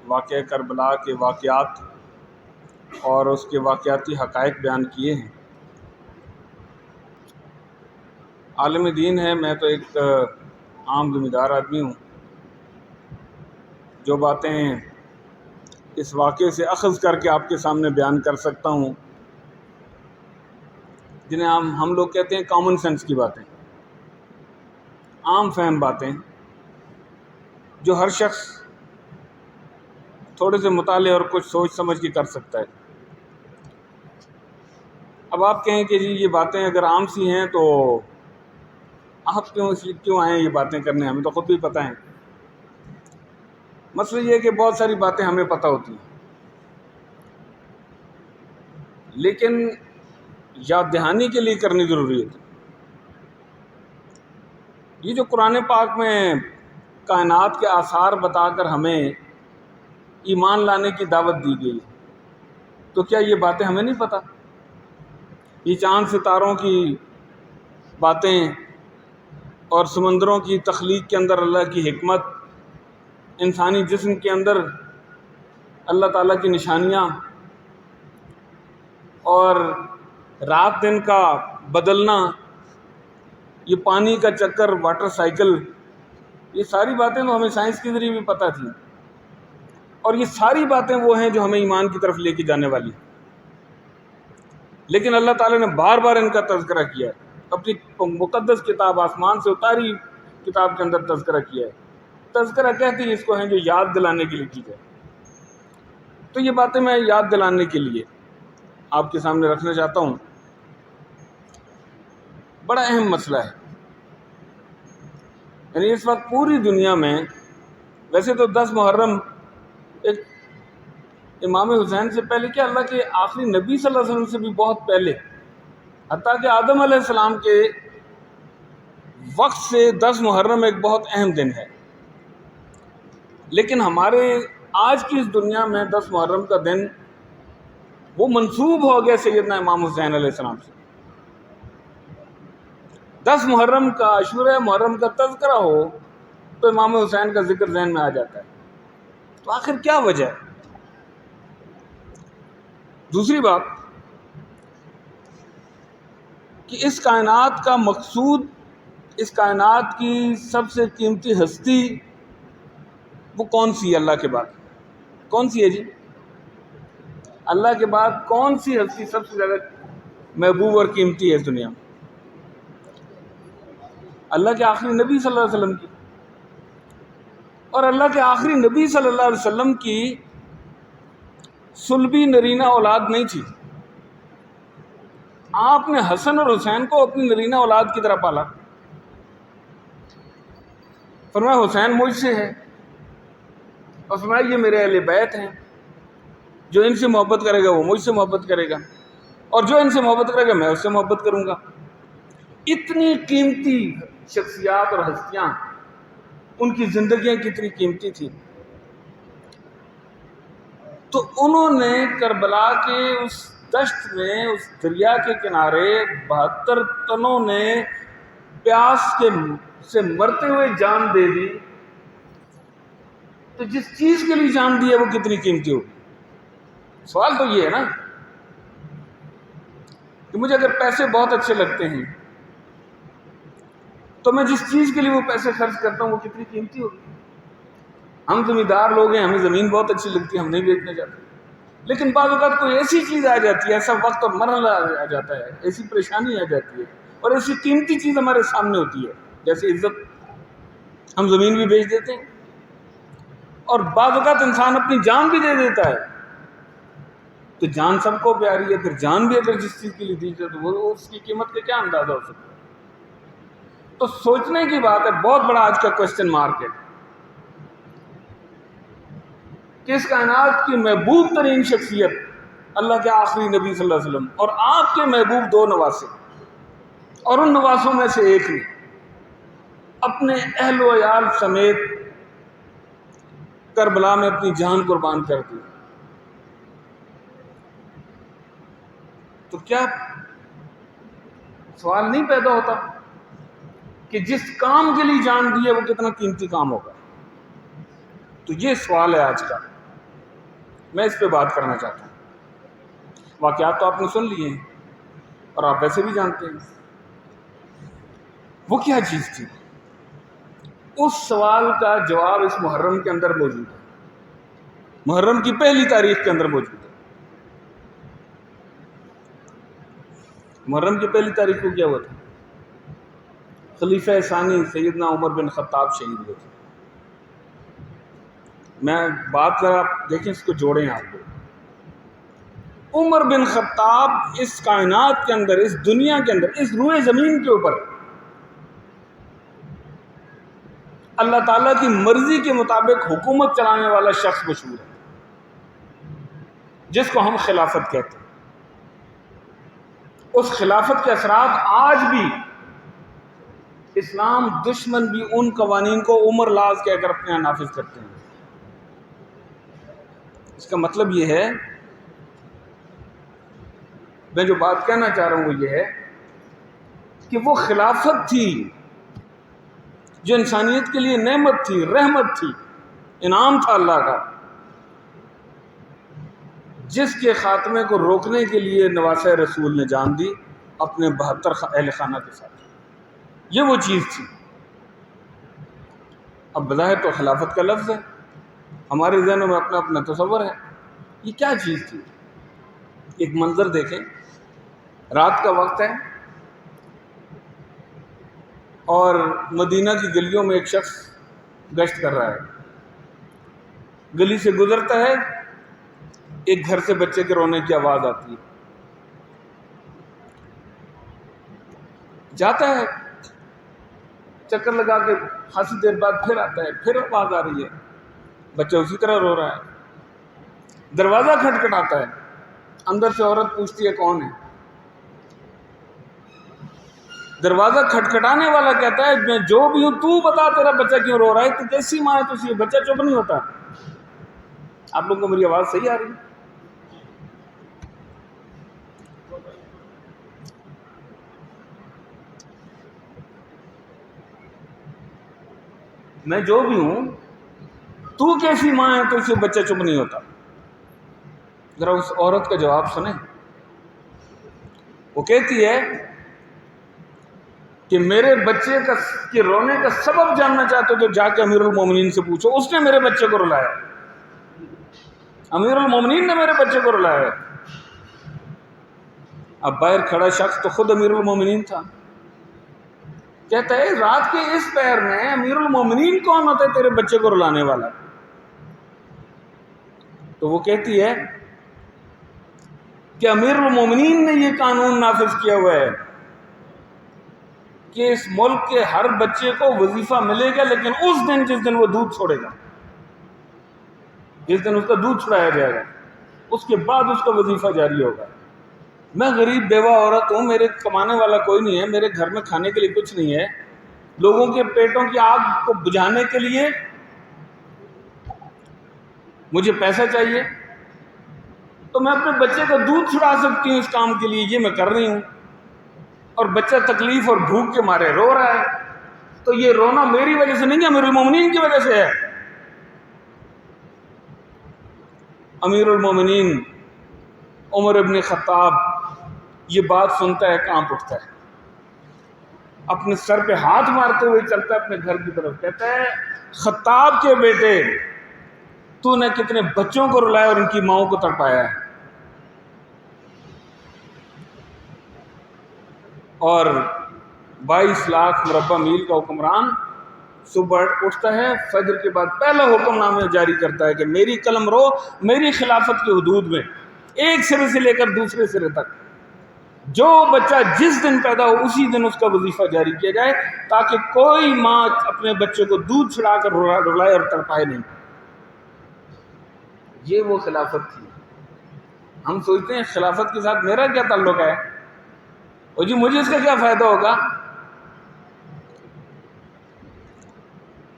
واقعہ کربلا کے واقعات اور اس کے واقعاتی حقائق بیان کیے ہیں۔ عالم دین ہے، میں تو ایک عام ذمہ دار آدمی ہوں۔ جو باتیں اس واقعے سے اخذ کر کے آپ کے سامنے بیان کر سکتا ہوں، جنہیں ہم لوگ کہتے ہیں کامن سینس کی باتیں، عام فہم باتیں، جو ہر شخص تھوڑے سے مطالعے اور کچھ سوچ سمجھ کے کر سکتا ہے۔ اب آپ کہیں کہ جی یہ باتیں اگر عام سی ہیں تو آپ کیوں آئیں یہ باتیں کرنے، ہمیں تو خود بھی پتہ ہیں۔ مسئلہ یہ ہے کہ بہت ساری باتیں ہمیں پتہ ہوتی ہیں، لیکن یاد دہانی کے لیے کرنی ضروری ہے۔ یہ جو قرآن پاک میں کائنات کے آثار بتا کر ہمیں ایمان لانے کی دعوت دی گئی، تو کیا یہ باتیں ہمیں نہیں پتہ؟ یہ چاند ستاروں کی باتیں اور سمندروں کی تخلیق کے اندر اللہ کی حکمت، انسانی جسم کے اندر اللہ تعالیٰ کی نشانیاں، اور رات دن کا بدلنا، یہ پانی کا چکر، واٹر سائیکل، یہ ساری باتیں تو ہمیں سائنس کے ذریعے بھی پتہ تھیں، اور یہ ساری باتیں وہ ہیں جو ہمیں ایمان کی طرف لے کے جانے والی ہیں۔ لیکن اللہ تعالیٰ نے بار بار ان کا تذکرہ کیا ہے، اپنی مقدس کتاب، آسمان سے اتاری کتاب کے اندر تذکرہ کیا ہے۔ تذکرہ کہتے ہیں اس کو ہیں جو یاد دلانے کے لیے کی جائے۔ تو یہ باتیں میں یاد دلانے کے لیے آپ کے سامنے رکھنا چاہتا ہوں۔ بڑا اہم مسئلہ ہے، یعنی اس وقت پوری دنیا میں، ویسے تو 10 محرم ایک امام حسین سے پہلے کیا اللہ کے آخری نبی صلی اللہ علیہ وسلم سے بھی بہت پہلے، حتیٰ کہ آدم علیہ السلام کے وقت سے 10 محرم ایک بہت اہم دن ہے، لیکن ہمارے آج کی اس دنیا میں 10 محرم کا دن وہ منسوب ہو گیا سیدنا امام حسین علیہ السلام سے۔ 10 محرم کا، عاشورہ محرم کا تذکرہ ہو تو امام حسین کا ذکر ذہن میں آ جاتا ہے۔ تو آخر کیا وجہ ہے؟ دوسری بات کہ اس کائنات کا مقصود، اس کائنات کی سب سے قیمتی ہستی وہ کون سی ہے اللہ کے بعد؟ کون سی ہے جی؟ اللہ کے بعد کون سی ہستی سب سے زیادہ محبوب اور قیمتی ہے اس دنیا میں؟ اللہ کے آخری نبی صلی اللہ علیہ وسلم کی، اور اللہ کے آخری نبی صلی اللہ علیہ وسلم کی صلبی نرینہ اولاد نہیں تھی۔ آپ نے حسن اور حسین کو اپنی نرینہ اولاد کی طرح پالا۔ فرمایا حسین مجھ سے ہے، اور فرمایا یہ میرے اہل بیت ہیں، جو ان سے محبت کرے گا وہ مجھ سے محبت کرے گا، اور جو ان سے محبت کرے گا میں اس سے محبت کروں گا۔ اتنی قیمتی شخصیات اور ہستیاں، ان کی زندگیاں کتنی قیمتی تھیں۔ تو انہوں نے کربلا کے اس دشت میں، اس دریا کے کنارے 72 تنوں نے پیاس سے مرتے ہوئے جان دے دی۔ تو جس چیز کے لیے جان دی ہے وہ کتنی قیمتی ہوگی؟ سوال تو یہ ہے نا کہ مجھے اگر پیسے بہت اچھے لگتے ہیں تو میں جس چیز کے لیے وہ پیسے خرچ کرتا ہوں وہ کتنی قیمتی ہوگی؟ ہم زمیندار لوگ ہیں، ہمیں زمین بہت اچھی لگتی ہے، ہم نہیں بیچنے جاتے، لیکن بعض اوقات کوئی ایسی چیز آ جاتی ہے، ایسا وقت اور مرحلہ آ جاتا ہے، ایسی پریشانی آ جاتی ہے اور ایسی قیمتی چیز ہمارے سامنے ہوتی ہے، جیسے عزت، ہم زمین بھی بیچ دیتے ہیں، اور بعض اوقات انسان اپنی جان بھی دے دیتا ہے۔ تو جان سب کو پیاری ہے، پھر جان بھی اگر جس چیز کے لیے دی جائے تو وہ اس کی قیمت کا کیا اندازہ ہو سکتا ہے؟ تو سوچنے کی بات ہے، بہت بڑا آج کا کوسچن مارک ہے کہ اس کائنات کی محبوب ترین شخصیت اللہ کے آخری نبی صلی اللہ علیہ وسلم اور آپ کے محبوب 2 نواسے، اور ان نواسوں میں سے ایک نے اپنے اہل و عیال سمیت کربلا میں اپنی جان قربان کر دی۔ تو کیا سوال نہیں پیدا ہوتا کہ جس کام کے لیے جان دی ہے وہ کتنا قیمتی کام ہوگا؟ تو یہ سوال ہے آج کا میں اس پہ بات کرنا چاہتا ہوں. واقعات تو آپ نے سن لیے ہیں اور آپ ویسے بھی جانتے ہیں. وہ کیا چیز تھی؟ اس سوال کا جواب اس محرم کے اندر موجود ہے. محرم کی پہلی تاریخ کے اندر موجود ہے. محرم کی پہلی تاریخ کو کیا ہوا تھا؟ خلیفہ ثانی سیدنا عمر بن خطاب شہید ہوئے تھے. میں بات ذرا دیکھیں، اس کو جوڑیں آپ کو. عمر بن خطاب اس کائنات کے اندر، اس دنیا کے اندر، اس روئے زمین کے اوپر اللہ تعالیٰ کی مرضی کے مطابق حکومت چلانے والا شخص مشہور ہے، جس کو ہم خلافت کہتے ہیں. اس خلافت کے اثرات آج بھی اسلام دشمن بھی ان قوانین کو عمر لاز کہہ کر اپنے یہاں نافذ کرتے ہیں. اس کا مطلب یہ ہے، میں جو بات کہنا چاہ رہا ہوں وہ یہ ہے کہ وہ خلافت تھی جو انسانیت کے لیے نعمت تھی، رحمت تھی، انعام تھا اللہ کا، جس کے خاتمے کو روکنے کے لیے نواسہ رسول نے جان دی اپنے 72 اہل خانہ کے ساتھ. یہ وہ چیز تھی. اب بظاہر تو خلافت کا لفظ ہے، ہمارے ذہنوں میں اپنا اپنا تصور ہے. یہ کیا چیز تھی؟ ایک منظر دیکھیں. رات کا وقت ہے اور مدینہ کی گلیوں میں ایک شخص گشت کر رہا ہے. گلی سے گزرتا ہے، ایک گھر سے بچے کے رونے کی آواز آتی ہے. جاتا ہے، چکر لگا کے خاصی دیر بعد پھر آتا ہے، پھر آواز آ رہی ہے، بچہ اسی طرح رو رہا ہے. دروازہ کھٹکھٹاتا ہے، اندر سے عورت پوچھتی ہے کون ہے؟ دروازہ کھٹکھٹانے والا کہتا ہے میں جو بھی ہوں، تو بتا تیرا بچہ کیوں رو رہا ہے؟ تو کیسی ماں ہے تجھے؟ بچہ چپ نہیں ہوتا. آپ لوگوں کو میری آواز صحیح آ رہی ہے؟ میں جو بھی ہوں، تو کیسی ماں ہے تو اسے بچہ چپ نہیں ہوتا؟ ذرا اس عورت کا جواب سنیں. وہ کہتی ہے کہ میرے بچے کے رونے کا سبب جاننا چاہتے ہو تو جا کے امیر المومنین سے پوچھو، اس نے میرے بچے کو رلایا. امیر المومنین نے میرے بچے کو رلایا. اب باہر کھڑا شخص تو خود امیر المومنین تھا. کہتا ہے رات کے اس پہر میں امیر المومنین کون ہوتا ہے تیرے بچے کو رلانے والا؟ تو وہ کہتی ہے کہ امیر المومنین نے یہ قانون نافذ کیا ہوا ہے کہ اس ملک کے ہر بچے کو وظیفہ ملے گا، لیکن اس دن جس دن وہ دودھ چھوڑے گا، جس دن اس کا دودھ چھڑایا جائے گا، اس کے بعد اس کا وظیفہ جاری ہوگا. میں غریب بیوہ عورت ہوں، میرے کمانے والا کوئی نہیں ہے، میرے گھر میں کھانے کے لیے کچھ نہیں ہے، لوگوں کے پیٹوں کی آگ کو بجھانے کے لیے مجھے پیسہ چاہیے، تو میں اپنے بچے کا دودھ چھڑا سکتی ہوں اس کام کے لیے، یہ میں کر رہی ہوں. اور بچہ تکلیف اور بھوک کے مارے رو رہا ہے، تو یہ رونا میری وجہ سے نہیں ہے، امیر المومنین کی وجہ سے ہے. امیر المومنین عمر ابن خطاب یہ بات سنتا ہے، کانپ اٹھتا ہے، اپنے سر پہ ہاتھ مارتے ہوئے چلتا ہے اپنے گھر کی طرف. کہتا ہے خطاب کے بیٹے، تو نے کتنے بچوں کو رلایا اور ان کی ماؤں کو تڑپایا ہے. اور 22 لاکھ مربع میل کا حکمران صبح اٹھتا ہے، فجر کے بعد پہلا حکم نامہ جاری کرتا ہے کہ میری قلم رو میری خلافت کی حدود میں، ایک سرے سے لے کر دوسرے سرے تک جو بچہ جس دن پیدا ہو اسی دن اس کا وظیفہ جاری کیا جائے، تاکہ کوئی ماں اپنے بچے کو دودھ چھڑا کر رلائے اور تڑپائے نہیں. یہ وہ خلافت تھی. ہم سوچتے ہیں خلافت کے ساتھ میرا کیا تعلق ہے، اور جی مجھے اس کا کیا فائدہ ہوگا؟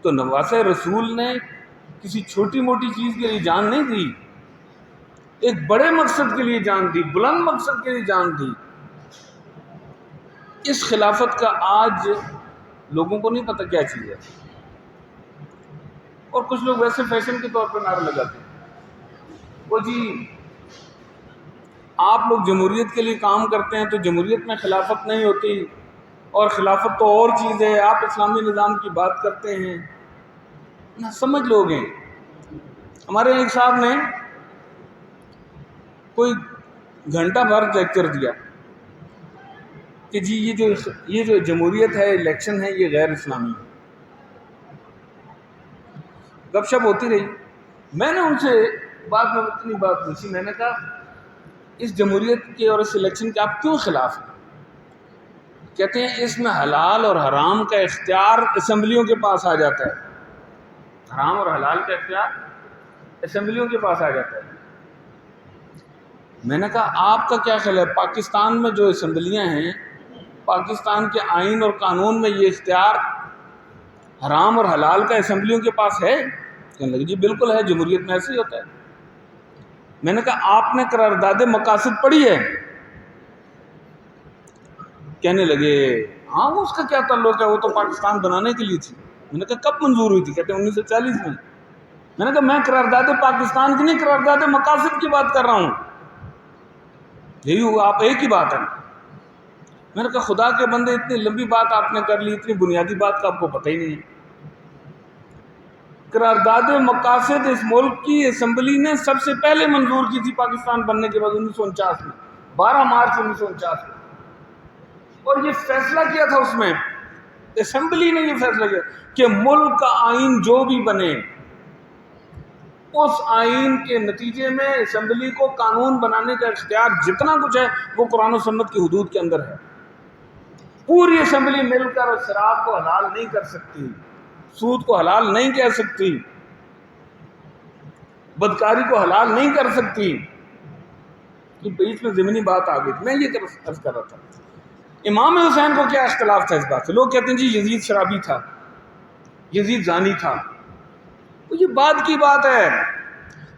تو نواسہ رسول نے کسی چھوٹی موٹی چیز کے لیے جان نہیں دی، ایک بڑے مقصد کے لیے جان دی، بلند مقصد کے لیے جان دی. اس خلافت کا آج لوگوں کو نہیں پتہ کیا چیز ہے، اور کچھ لوگ ویسے فیشن کے طور پر نعرے لگاتے ہیں. وہ جی آپ لوگ جمہوریت کے لیے کام کرتے ہیں تو جمہوریت میں خلافت نہیں ہوتی، اور خلافت تو اور چیز ہے، آپ اسلامی نظام کی بات کرتے ہیں نہ سمجھ لوگ ہیں۔ ہمارے ایک صاحب نے کوئی گھنٹہ بھر لیکچر دیا کہ جی یہ جو جمہوریت ہے، الیکشن ہے، یہ غیر اسلامی ہے۔ گپ شپ ہوتی رہی، میں نے ان سے بعد میں اتنی بات پوچھی، میں نے کہا اس جمہوریت کے اور اس الیکشن کے آپ کیوں خلاف ہیں؟ کہتے ہیں اس میں حلال اور حرام کا اختیار اسمبلیوں کے پاس آ جاتا ہے، حرام اور حلال کا اختیار اسمبلیوں کے پاس آ جاتا ہے۔ میں نے کہا آپ کا کیا خیال ہے، پاکستان میں جو اسمبلیاں ہیں، پاکستان کے آئین اور قانون میں یہ اختیار حرام اور حلال کا اسمبلیوں کے پاس ہے؟ کہنے لگے جی بالکل ہے، جمہوریت میں ایسے ہی ہوتا ہے۔ میں نے کہا آپ نے قرارداد مقاصد پڑھی ہے؟ کہنے لگے ہاں اس کا کیا تعلق ہے، وہ تو پاکستان بنانے کے لیے تھی۔ میں نے کہا کب منظور ہوئی تھی؟ کہتے ہیں 1940 میں۔ میں نے کہا میں قرارداد پاکستان کی نہیں، قرارداد مقاصد کی بات کر رہا ہوں، یہی ہوا، آپ ایک ہی بات ہے۔ میں نے کہا خدا کے بندے اتنی لمبی بات آپ نے کر لی، اتنی بنیادی بات کا آپ کو پتہ ہی نہیں ہے۔ قرارداد مقاصد اس ملک کی اسمبلی نے سب سے پہلے منظور کی تھی پاکستان بننے کے بعد 1949 میں، 12 مارچ 1949 میں، اور یہ فیصلہ کیا تھا اس میں، اسمبلی نے یہ فیصلہ کیا کہ ملک کا آئین جو بھی بنے، اس آئین کے نتیجے میں اسمبلی کو قانون بنانے کا اختیار جتنا کچھ ہے وہ قرآن و سنت کی حدود کے اندر ہے۔ پوری اسمبلی مل کر شراب کو حلال نہیں کر سکتی، سود کو حلال نہیں کہہ سکتی، بدکاری کو حلال نہیں کر سکتی۔ یہ بیچ میں ضمنی بات آ گئی، میں یہ عرض کر رہا تھا امام حسین کو کیا اختلاف تھا اس بات سے۔ لوگ کہتے ہیں جی یزید شرابی تھا، یزید زانی تھا، تو یہ بعد کی بات ہے۔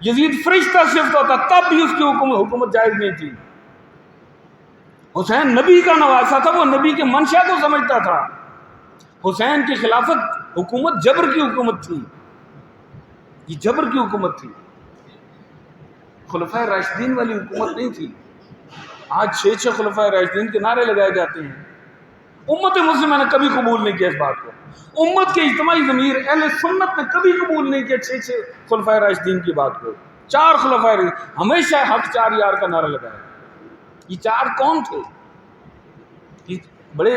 یزید فرشتہ صفت ہوتا تب بھی اس کی حکومت جائز نہیں تھی۔ حسین نبی کا نواسا تھا، وہ نبی کے منشا کو سمجھتا تھا۔ حسین کی خلافت حکومت جبر کی حکومت تھی، یہ جبر کی حکومت تھی، خلفائے راشدین والی حکومت نہیں تھی۔ آج 6 خلفائے راشدین کے نعرے لگائے جاتے ہیں، امت مسلمہ نے کبھی قبول نہیں کیا اس بات کو۔ امت کے اجتماعی ضمیر اہل سنت نے کبھی قبول نہیں کیا 6 خلفائے راشدین کی بات کو۔ 4 خلفائے راشدین ہمیشہ حق 4 یار کا نعرہ لگایا۔ یہ 4 کون تھے؟ یہ بڑے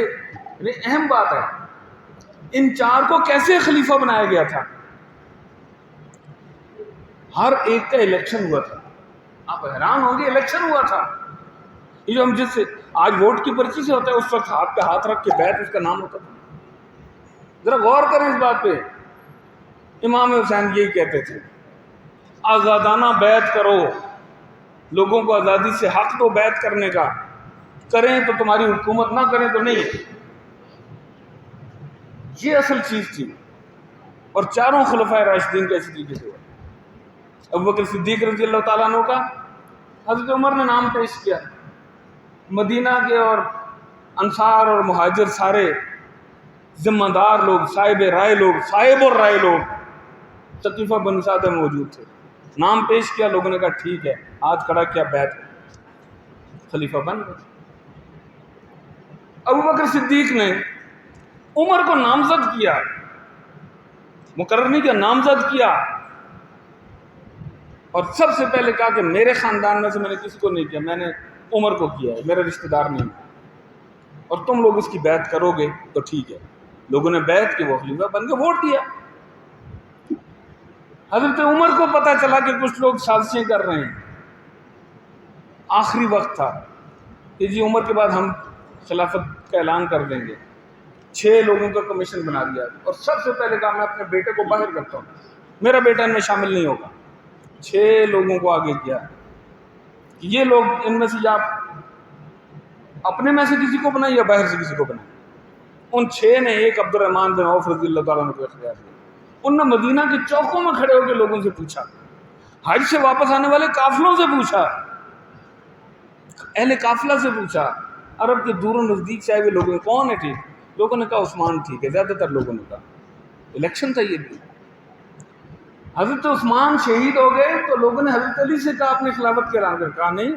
اہم بات ہے، ان 4 کو کیسے خلیفہ بنایا گیا تھا؟ ہر ایک کا الیکشن ہوا تھا، آپ حیران ہوں گے، الیکشن ہوا تھا۔ یہ جو ہم جس سے آج ووٹ کی پرچی سے ہوتا ہے، اس وقت ہاتھ پہ ہاتھ رکھ کے بیعت اس کا نام ہوتا تھا۔ ذرا غور کریں اس بات پہ۔ امام حسین یہی کہتے تھے آزادانہ بیعت کرو، لوگوں کو آزادی سے حق دو بیعت کرنے کا، کریں تو تمہاری حکومت، نہ کریں تو نہیں۔ یہ اصل چیز تھی، اور 4 خلفائے راشدین کا اسی طریقے سے ہوا۔ ابوبکر صدیق رضی اللہ تعالیٰ عنہ کا حضرت عمر نے نام پیش کیا، مدینہ کے اور انصار اور مہاجر سارے ذمہ دار لوگ، صاحب رائے لوگ، صاحب اور رائے لوگ ثقیفہ بن سعدہ میں موجود تھے۔ نام پیش کیا، لوگوں نے کہا ٹھیک ہے، ہاتھ کھڑا کیا، بیعت، خلیفہ بن گئے۔ ابوبکر صدیق نے عمر کو نامزد کیا، مقرر نہیں کیا، نامزد کیا، اور سب سے پہلے کہا کہ میرے خاندان میں سے میں نے کسی کو نہیں کیا، میں نے عمر کو کیا ہے، میرا رشتہ دار نہیں، اور تم لوگ اس کی بیعت کرو گے تو ٹھیک ہے۔ لوگوں نے بیعت کی، وہ خلیفہ بن کے ووٹ دیا۔ حضرت عمر کو پتہ چلا کہ کچھ لوگ سازشیں کر رہے ہیں، آخری وقت تھا کہ جی عمر کے بعد ہم خلافت کا اعلان کر دیں گے۔ 6 لوگوں کا کمیشن بنا دیا، اور سب سے پہلے کہا میں اپنے بیٹے کو باہر کرتا ہوں، میرا بیٹا ان میں شامل نہیں ہوگا۔ 6 لوگوں کو آگے کیا کہ یہ لوگ ان میں سے یا اپنے میں سے کسی کو بنائیں یا باہر سے کسی کو بنائیں۔ ان 6 نے ایک عبد الرحمن بن عوف رضی اللہ تعالیٰ عنہ کو اختیار کیا۔ ان نے مدینہ کے چوکوں میں کھڑے ہو کے لوگوں سے پوچھا، حج سے واپس آنے والے قافلوں سے پوچھا، اہل قافلہ سے پوچھا، عرب کے دور و نزدیک سے آئے ہوئے لوگوں نے کون ہے ٹھیک؟ لوگوں نے کہا عثمان ٹھیک ہے، زیادہ تر لوگوں نے کہا۔ الیکشن تھا یہ بھی، حضرت عثمان شہید ہو گئے تو لوگوں نے حضرت علی سے کہا اپنے خلافت کے اعلان کر، کہا نہیں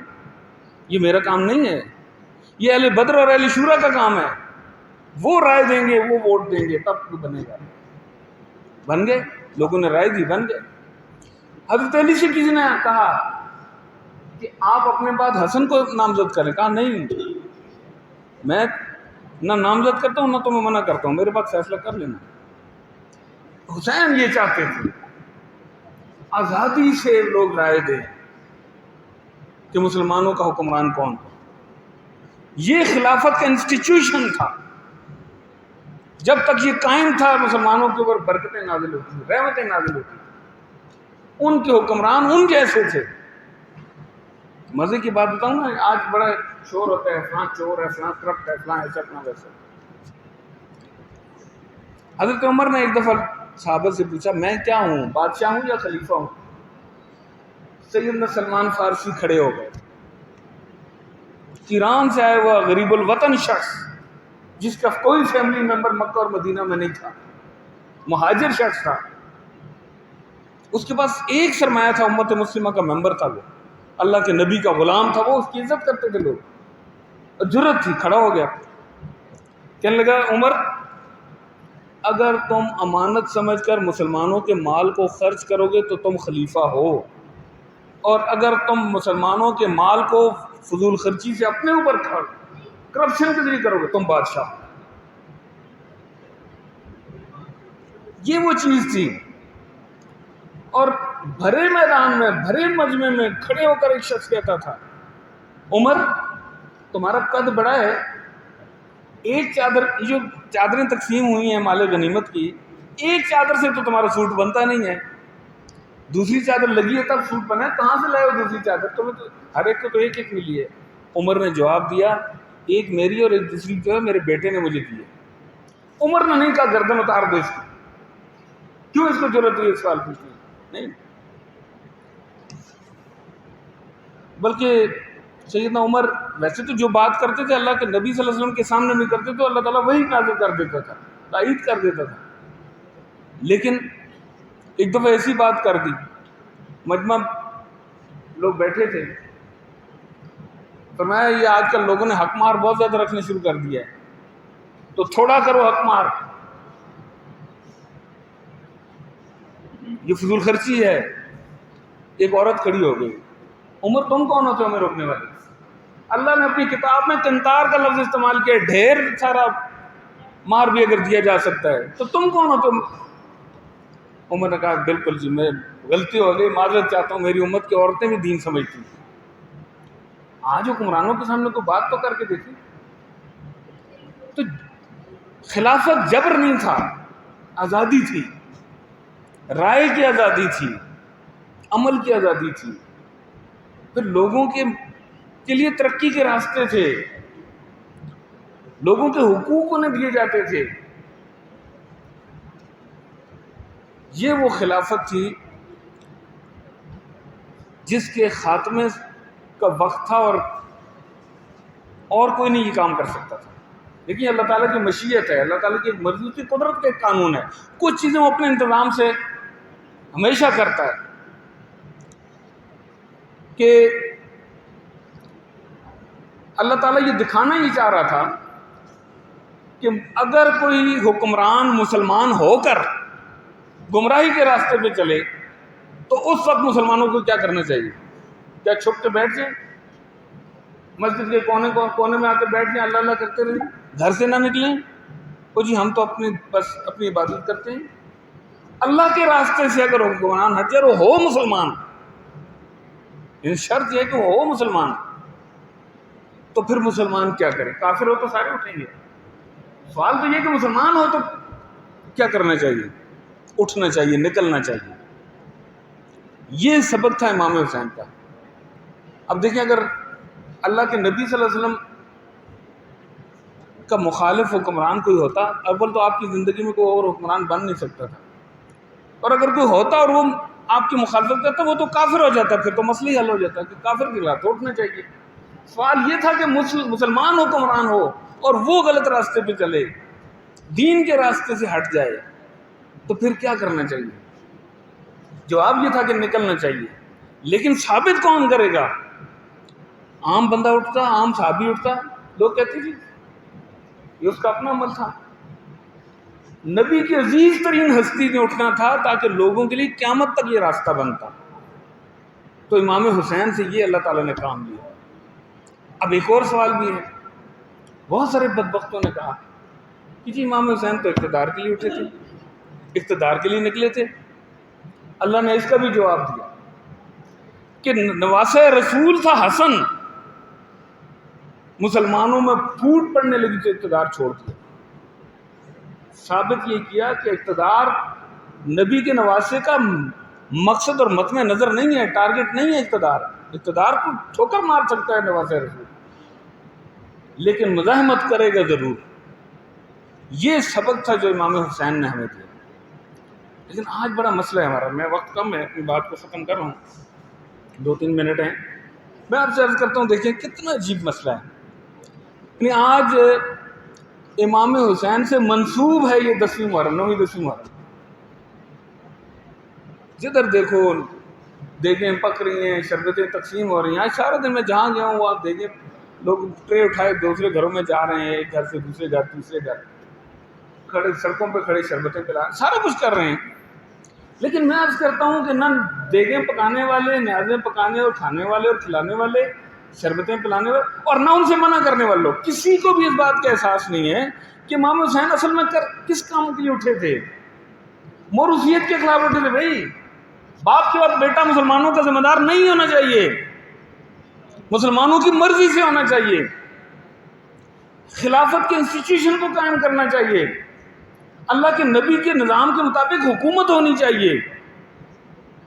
یہ میرا کام نہیں ہے، یہ اہل بدر اور اہل شورا کا کام ہے، وہ رائے دیں گے، وہ ووٹ دیں گے، تب بنے گا۔ بن گئے، لوگوں نے رائے دی، بن گئے۔ حضرت علی سے کسی نے کہا کہ آپ اپنے بعد حسن کو نامزد کریں، کہا نہیں میں نہ نامزد کرتا ہوں نہ تو میں منع کرتا ہوں، میرے بعد فیصلہ کر لینا۔ حسین یہ چاہتے تھے آزادی سے لوگ رائے دیں کہ مسلمانوں کا حکمران کون ہو۔ یہ خلافت کا انسٹیٹیوشن تھا، جب تک یہ قائم تھا مسلمانوں کے اوپر برکتیں نازل ہوتی تھیں، رحمتیں نازل ہوتی تھیں، ان کے حکمران ان جیسے تھے۔ مزے کی بات بتاؤں نا، آج بڑا شور ہوتا ہے فلاں چور ہے، فلاں کرپٹ ہے، فلاں ایسا فلاں ویسا۔ حضرت عمر نے ایک دفعہ صحابہ سے پوچھا میں کیا ہوں، بادشاہ ہوں یا خلیفہ ہوں؟ سیدنا سلمان فارسی کھڑے ہو گئے، ایران سے آیا ہوا غریب الوطن شخص جس کا کوئی فیملی ممبر مکہ اور مدینہ میں نہیں تھا، مہاجر شخص تھا، اس کے پاس ایک سرمایہ تھا، امت مسلمہ کا ممبر تھا، وہ اللہ کے نبی کا غلام تھا، وہ اس کی عزت کرتے تھے لوگ، جرت تھی، کھڑا ہو گیا، کہنے لگا عمر اگر تم امانت سمجھ کر مسلمانوں کے مال کو خرچ کرو گے تو تم خلیفہ ہو، اور اگر تم مسلمانوں کے مال کو فضول خرچی سے اپنے اوپر کرپشن کے ذریعے کرو گے تم بادشاہ۔ یہ وہ چیز تھی، اور بھرے میدان میں، بھرے مجمع میں کھڑے ہو کر ایک شخص کہتا تھا عمر تمہارا قد بڑا ہے، ایک چادر، جو چادریں تقسیم ہوئی ہیں مال غنیمت کی، ایک چادر سے تو تمہارا سوٹ بنتا نہیں ہے، دوسری چادر لگی ہے تب سوٹ بنا ہے، کہاں سے لائے ہو دوسری چادر؟ تمہیں تو ہر ایک کو تو ایک ایک ملی ہے۔ عمر نے جواب دیا ایک میری اور ایک دوسری جو ہے میرے بیٹے نے مجھے دی ہے۔ عمر نے نہیں کہا گردن اتار دو اس کی، کیوں اس کو ضرورت ہوئی سوال پوچھنے، نہیں، بلکہ سیدنا عمر ویسے تو جو بات کرتے تھے اللہ کے نبی صلی اللہ علیہ وسلم کے سامنے بھی کرتے تھے، اللہ تعالیٰ وہی نازل کر دیتا تھا، تائید کر دیتا تھا، لیکن ایک دفعہ ایسی بات کر دی، مجمع لوگ بیٹھے تھے، فرمایا یہ آج کل لوگوں نے حق مار بہت زیادہ رکھنے شروع کر دیا ہے، تو تھوڑا کرو حق مار، یہ فضول خرچی ہے۔ ایک عورت کھڑی ہو گئی، عمر تم کون ہوتے ہو ہمیں روکنے والے؟ اللہ نے اپنی کتاب میں قنطار کا لفظ استعمال کیا، ڈھیر سارا مار بھی اگر دیا جا سکتا ہے تو تم کون ہوتے ہو؟ عمر نے کہا بالکل جی میں غلطی ہو گئی، معذرت چاہتا ہوں، میری امت کی عورتیں بھی دین سمجھتی ہیں۔ آج حکمرانوں کے سامنے کوئی بات تو کر کے دیکھی۔ تو خلافت جبر نہیں تھا، آزادی تھی، رائے کی آزادی تھی، عمل کی آزادی تھی، پھر لوگوں کے لیے ترقی کے راستے تھے، لوگوں کے حقوق انہیں دیے جاتے تھے۔ یہ وہ خلافت تھی جس کے خاتمے کا وقت تھا، اور کوئی نہیں یہ کام کر سکتا تھا، لیکن اللہ تعالیٰ کی مشیت ہے، اللہ تعالیٰ کی ایک مرضی کی قدرت کا ایک قانون ہے، کچھ چیزیں وہ اپنے انتظام سے ہمیشہ کرتا ہے کہ اللہ تعالیٰ یہ دکھانا ہی چاہ رہا تھا کہ اگر کوئی حکمران مسلمان ہو کر گمراہی کے راستے پہ چلے تو اس وقت مسلمانوں کو کیا کرنا چاہیے؟ کیا چھپ کے بیٹھ جائیں، مسجد کے کونے میں آ کے بیٹھ جائیں، اللہ اللہ کرتے رہیں، گھر سے نہ نکلیں، وہ جی ہم تو بس اپنی عبادت کرتے ہیں؟ اللہ کے راستے سے اگر حکمران ہٹ جائے، وہ ہو مسلمان، ان شرط یہ کہ وہ ہو مسلمان، تو پھر مسلمان کیا کرے؟ کافر ہو تو سارے اٹھیں گے۔ سوال تو یہ کہ مسلمان ہو تو کیا کرنا چاہیے؟ اٹھنا چاہیے، نکلنا چاہیے۔ یہ سبق تھا امام حسین کا۔ اب دیکھیں اگر اللہ کے نبی صلی اللہ علیہ وسلم کا مخالف حکمران کوئی ہوتا، اول تو آپ کی زندگی میں کوئی اور حکمران بن نہیں سکتا تھا، اور اگر کوئی ہوتا اور وہ آپ کی مخالفت کرتا وہ تو کافر ہو جاتا، پھر تو مسئلہ ہی حل ہو جاتا کہ کافر کی رات اٹھنا چاہیے۔ سوال یہ تھا کہ مسلمان حکمران ہو اور وہ غلط راستے پہ چلے، دین کے راستے سے ہٹ جائے، تو پھر کیا کرنا چاہیے؟ جواب یہ تھا کہ نکلنا چاہیے، لیکن ثابت کون کرے گا؟ عام بندہ اٹھتا، عام صحابی اٹھتا، لوگ کہتے جی یہ اس کا اپنا عمل تھا۔ نبی کی عزیز ترین ہستی نے اٹھنا تھا تاکہ لوگوں کے لیے قیامت تک یہ راستہ بنتا، تو امام حسین سے یہ اللہ تعالیٰ نے کام لیا۔ اب ایک اور سوال بھی ہے، بہت سارے بدبختوں نے کہا کہ جی امام حسین تو اقتدار کے لیے اٹھے تھے، اقتدار کے لیے نکلے تھے۔ اللہ نے اس کا بھی جواب دیا کہ نواسہ رسول تھا حسن، مسلمانوں میں پھوٹ پڑنے لگی تو اقتدار چھوڑ دیا۔ ثابت یہ کیا کہ اقتدار نبی کے نواسے کا مقصد اور مطمع نظر نہیں ہے، ٹارگٹ نہیں ہے۔ اقتدار کو ٹھوکر مار سکتا ہے نواسہ رسول، لیکن مزاحمت کرے گا ضرور۔ یہ سبق تھا جو امام حسین نے ہمیں دیا۔ لیکن آج بڑا مسئلہ ہے ہمارا، میں وقت کم ہے، اپنی بات کو ختم کر رہا ہوں، 2-3 منٹ ہیں، میں آپ سے عرض کرتا ہوں، دیکھیں کتنا عجیب مسئلہ ہے۔ یعنی آج امام حسین سے منسوب ہے یہ 10ویں محرم، 9ویں 10ویں محرم، جدھر دیکھو دیگیں پک رہی ہیں، شربتیں تقسیم ہو رہی ہیں۔ آج سارا دن میں جہاں گیا ہوں وہاں دیگیں، لوگ ٹرے اٹھائے دوسرے گھروں میں جا رہے ہیں، ایک گھر سے دوسرے گھر، تیسرے گھر، کھڑے سڑکوں پہ کھڑے شربتیں پلا، سارا کچھ کر رہے ہیں۔ لیکن میں عرض کرتا ہوں کہ نہ دیگیں پکانے والے، نیازیں پکانے اور کھانے والے اور کھلانے والے، شربتیں پلانے والے، اور نہ ان سے منع کرنے والے لوگ، کسی کو بھی اس بات کا احساس نہیں ہے کہ امام حسین اصل میں کس کام کے لیے اٹھے تھے؟ موروثیت کے خلاف اٹھے تھے۔ بھائی باپ کے بعد بیٹا مسلمانوں کا ذمہ دار نہیں ہونا چاہیے، مسلمانوں کی مرضی سے ہونا چاہیے، خلافت کے انسٹیٹیوشن کو قائم کرنا چاہیے، اللہ کے نبی کے نظام کے مطابق حکومت ہونی چاہیے۔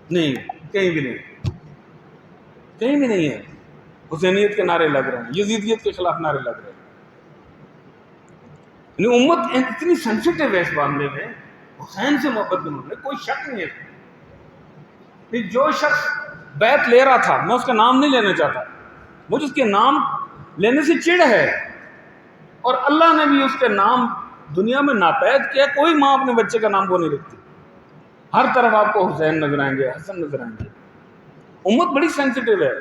نہیں، کہیں بھی نہیں، کہیں بھی نہیں ہے۔ حسینیت کے نعرے لگ رہے ہیں، یزیدیت کے خلاف نعرے لگ رہے ہیں۔ یعنی امت اتنی سینسیٹیو ہے اس معاملے میں، حسین سے محبت میں کوئی شک نہیں ہے۔ جو شخص بیعت لے رہا تھا، میں اس کا نام نہیں لینا چاہتا، مجھے اس کے نام لینے سے چڑ ہے، اور اللہ نے بھی اس کے نام دنیا میں ناپید کیا۔ کوئی ماں اپنے بچے کا نام کو نہیں رکھتی، ہر طرف آپ کو حسین نظر آئیں گے، حسن نظر آئیں گے۔ امت بڑی سینسیٹیو ہے،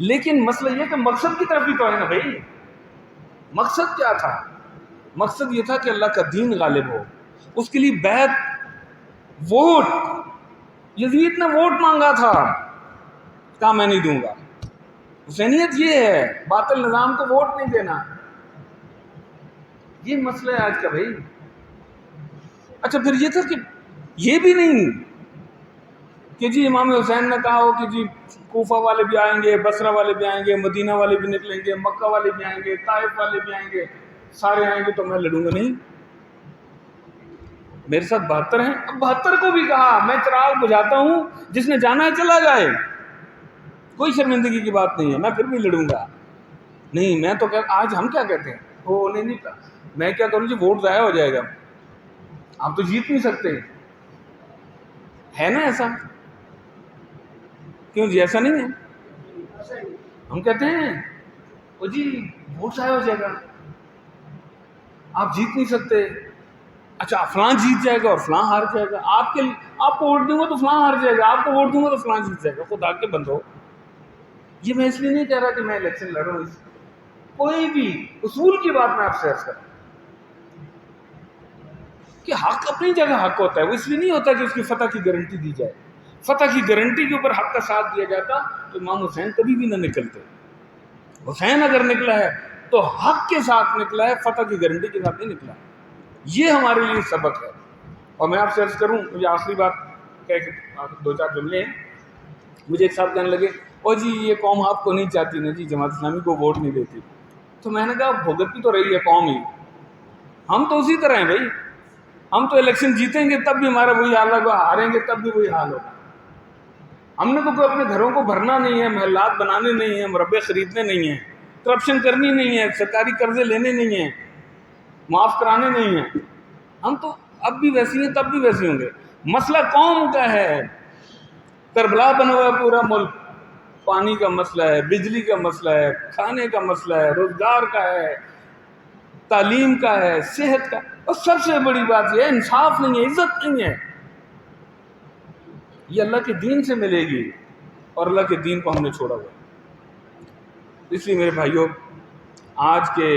لیکن مسئلہ یہ کہ مقصد کی طرف بھی تو ہے نا بھائی۔ مقصد کیا تھا؟ مقصد یہ تھا کہ اللہ کا دین غالب ہو، اس کے لیے بیعت، ووٹ، یزید نے ووٹ مانگا تھا، کہا میں نہیں دوں گا۔ حسینیت یہ ہے، باطل نظام کو ووٹ نہیں دینا، یہ مسئلہ ہے آج کا بھائی۔ اچھا پھر یہ تھا کہ یہ بھی نہیں کہ جی امام حسین نے کہا ہو کہ جی کوفہ والے بھی آئیں گے، بصرہ والے بھی آئیں گے، مدینہ والے بھی نکلیں گے، مکہ والے بھی آئیں گے، طائف والے بھی آئیں گے، سارے آئیں گے تو میں لڑوں گا۔ نہیں، میرے ساتھ 72 ہیں، اب 72 کو بھی کہا میں چراغ بجھاتا ہوں، جس نے جانا ہے چلا جائے، کوئی شرمندگی کی بات نہیں ہے، میں پھر بھی لڑوں گا۔ نہیں، میں تو آج ہم کیا کہتے ہیں، وہ نہیں میں کیا کروں جی، ووٹ ضائع ہو جائے گا، آپ تو جیت نہیں سکتے، ہے نا ایسا؟ کیوں جی ایسا نہیں ہے؟ ہم کہتے ہیں وہ جی ووٹ ضائع ہو جائے گا، آپ جیت نہیں سکتے، اچھا فلاں جیت جائے گا اور فلاں ہار جائے گا، آپ کو ووٹ دوں گا تو فلاں ہار جائے گا، آپ کو ووٹ دوں گا تو فلاں جیت جائے گا۔ خدا کے بندو، یہ میں اس لیے نہیں کہہ رہا کہ میں الیکشن لڑ رہا ہوں، کوئی بھی اصول کی بات میں آپ سے عرض کروں کہ حق اپنی جگہ حق ہوتا ہے، وہ اس لیے نہیں ہوتا کہ اس کی فتح کی گارنٹی دی جائے۔ فتح کی گارنٹی کے اوپر حق کا ساتھ دیا جاتا تو امام حسین کبھی بھی نہ نکلتے۔ حسین اگر نکلا ہے تو حق کے ساتھ نکلا ہے، فتح کی گارنٹی کے ساتھ نہیں نکلا۔ یہ ہمارے لیے سبق ہے۔ اور میں آپ سے عرض کروں، مجھے آخری بات کہہ کے 2-4 جملے ہیں۔ مجھے ایک صاحب کہنے لگے او جی یہ قوم آپ کو نہیں چاہتی نا جی، جماعت اسلامی کو ووٹ نہیں دیتی۔ تو میں نے کہا بھگتتی تو رہی ہے قوم ہی، ہم تو اسی طرح ہیں بھائی، ہم تو الیکشن جیتیں گے تب بھی ہمارا وہی حال ہوگا، ہاریں گے تب بھی وہی حال ہوگا۔ ہم نے تو کوئی اپنے گھروں کو بھرنا نہیں ہے، محلات بنانے نہیں ہیں، مربے خریدنے نہیں ہیں، کرپشن کرنی نہیں ہے، سرکاری قرضے لینے نہیں ہیں، معاف کرانے نہیں ہیں۔ ہم تو اب بھی ویسی ہیں تب بھی ویسے ہوں گے۔ مسئلہ قوم کا ہے، کربلا بنا ہوا ہے پورا ملک، پانی کا مسئلہ ہے، بجلی کا مسئلہ ہے، کھانے کا مسئلہ ہے، روزگار کا ہے، تعلیم کا ہے، صحت کا، اور سب سے بڑی بات یہ ہے انصاف نہیں ہے، عزت نہیں ہے۔ یہ اللہ کے دین سے ملے گی، اور اللہ کے دین کو ہم نے چھوڑا ہوا ہے۔ اس لیے میرے بھائیوں، آج کے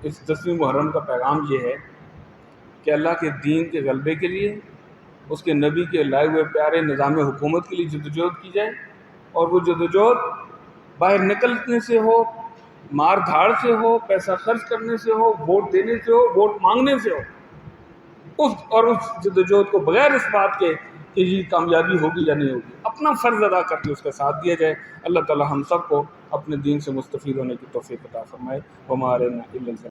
اس 10ویں محرم کا پیغام یہ ہے کہ اللہ کے دین کے غلبے کے لیے، اس کے نبی کے لائے ہوئے پیارے نظام حکومت کے لیے جدوجہد کی جائے، اور وہ جدوجہد باہر نکلنے سے ہو، مار دھاڑ سے ہو، پیسہ خرچ کرنے سے ہو، ووٹ دینے سے ہو، ووٹ مانگنے سے ہو، اس جدوجہد کو بغیر اس بات کے کہ یہ کامیابی ہوگی یا نہیں ہوگی، اپنا فرض ادا کر کے اس کا ساتھ دیا جائے۔ اللہ تعالی ہم سب کو اپنے دین سے مستفید ہونے کی توفیق عطا فرمائے۔ وما علینا الا البلاغ۔